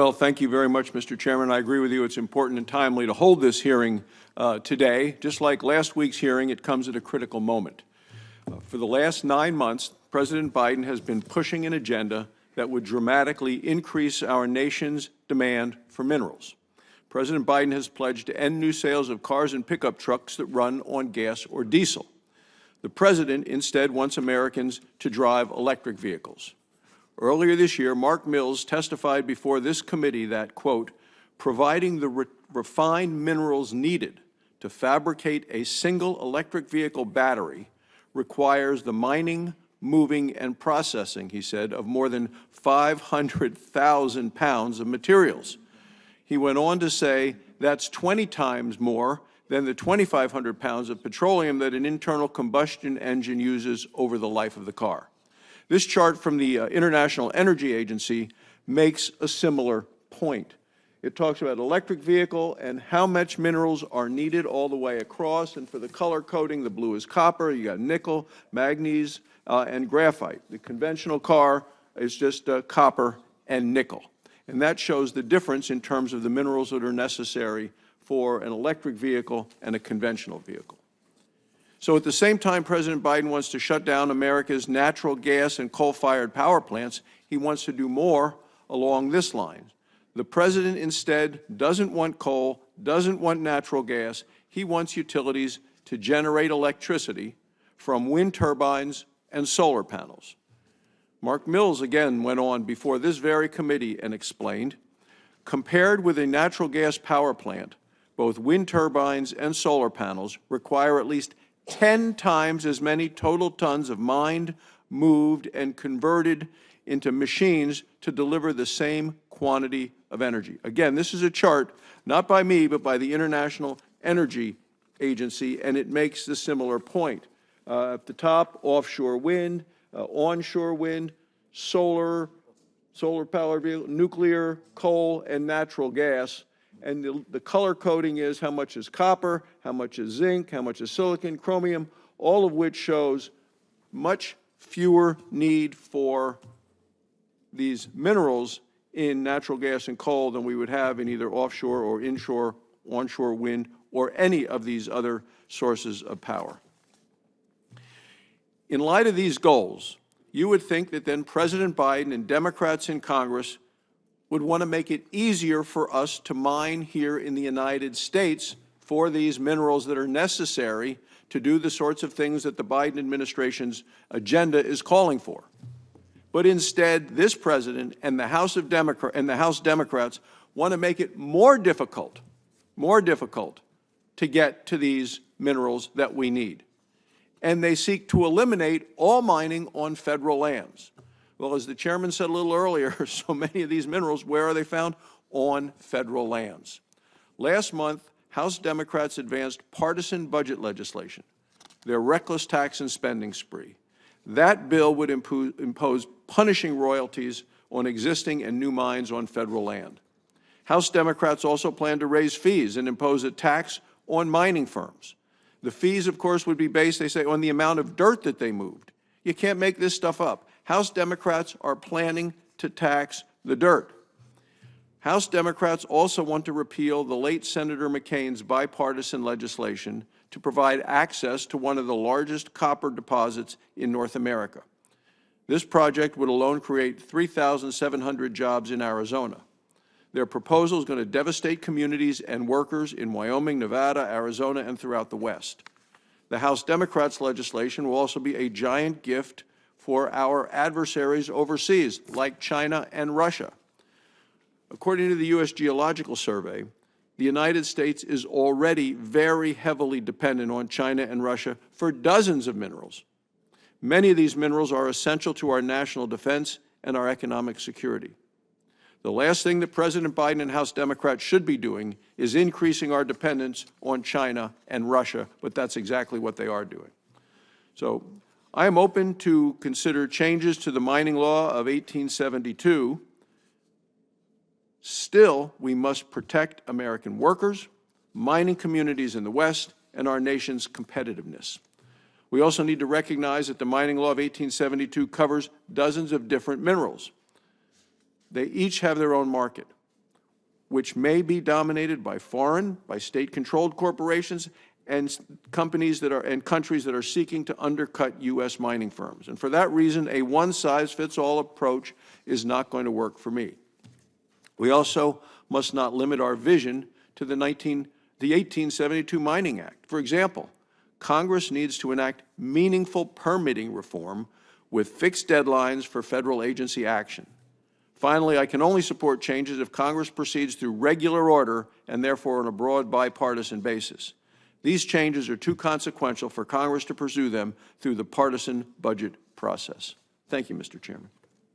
Well, thank you very much, Mr. Chairman. I agree with you. It's important and timely to hold this hearing today. Just like last week's hearing, it comes at a critical moment. For the last 9 months, President Biden has been pushing an agenda that would dramatically increase our nation's demand for minerals. President Biden has pledged to end new sales of cars and pickup trucks that run on gas or diesel. The President instead wants Americans to drive electric vehicles. Earlier this year, Mark Mills testified before this committee that, quote, providing the refined minerals needed to fabricate a single electric vehicle battery requires the mining, moving, and processing, he said, of more than 500,000 pounds of materials. He went on to say that's 20 times more than the 2,500 pounds of petroleum that an internal combustion engine uses over the life of the car. This chart from the International Energy Agency makes a similar point. It talks about electric vehicle and how much minerals are needed all the way across, and for the color coding, the blue is copper, you got nickel, manganese, and graphite. The conventional car is just copper and nickel. And that shows the difference in terms of the minerals that are necessary for an electric vehicle and a conventional vehicle. So at the same time President Biden wants to shut down America's natural gas and coal-fired power plants, he wants to do more along this line. The President instead doesn't want coal, doesn't want natural gas. He wants utilities to generate electricity from wind turbines and solar panels. Mark Mills again went on before this very committee and explained, compared with a natural gas power plant, both wind turbines and solar panels require at least 10 times as many total tons of mined, moved, and converted into machines to deliver the same quantity of energy. Again, this is a chart not by me, but by the International Energy Agency, and it makes the similar point. At the top, offshore wind, onshore wind, solar power vehicle, nuclear, coal, and natural gas. And the color coding is how much is copper, how much is zinc, how much is silicon, chromium, all of which shows much fewer need for these minerals in natural gas and coal than we would have in either offshore or inshore, onshore wind, or any of these other sources of power. In light of these goals, you would think that then President Biden and Democrats in Congress would want to make it easier for us to mine here in the United States for these minerals that are necessary to do the sorts of things that the Biden administration's agenda is calling for. But instead, this President and the House Democrats want to make it more difficult to get to these minerals that we need. And they seek to eliminate all mining on federal lands. Well, as the chairman said a little earlier, so many of these minerals, where are they found? On federal lands. Last month, House Democrats advanced partisan budget legislation, their reckless tax and spending spree. That bill would impose punishing royalties on existing and new mines on federal land. House Democrats also plan to raise fees and impose a tax on mining firms. The fees, of course, would be based, they say, on the amount of dirt that they moved. You can't make this stuff up. House Democrats are planning to tax the dirt. House Democrats also want to repeal the late Senator McCain's bipartisan legislation to provide access to one of the largest copper deposits in North America. This project would alone create 3,700 jobs in Arizona. Their proposal is going to devastate communities and workers in Wyoming, Nevada, Arizona, and throughout the West. The House Democrats' legislation will also be a giant gift for our adversaries overseas, like China and Russia. According to the U.S. Geological Survey, the United States is already very heavily dependent on China and Russia for dozens of minerals. Many of these minerals are essential to our national defense and our economic security. The last thing that President Biden and House Democrats should be doing is increasing our dependence on China and Russia, but that's exactly what they are doing. So I am open to consider changes to the mining law of 1872. Still, we must protect American workers, mining communities in the West, and our nation's competitiveness. We also need to recognize that the mining law of 1872 covers dozens of different minerals. They each have their own market. which may be dominated by state-controlled corporations and companies and countries that are seeking to undercut U.S. mining firms. And for that reason, a one-size-fits-all approach is not going to work for me. We also must not limit our vision to the 1872 Mining Act. For example, Congress needs to enact meaningful permitting reform with fixed deadlines for federal agency action. Finally, I can only support changes if Congress proceeds through regular order and therefore on a broad bipartisan basis. These changes are too consequential for Congress to pursue them through the partisan budget process. Thank you, Mr. Chairman.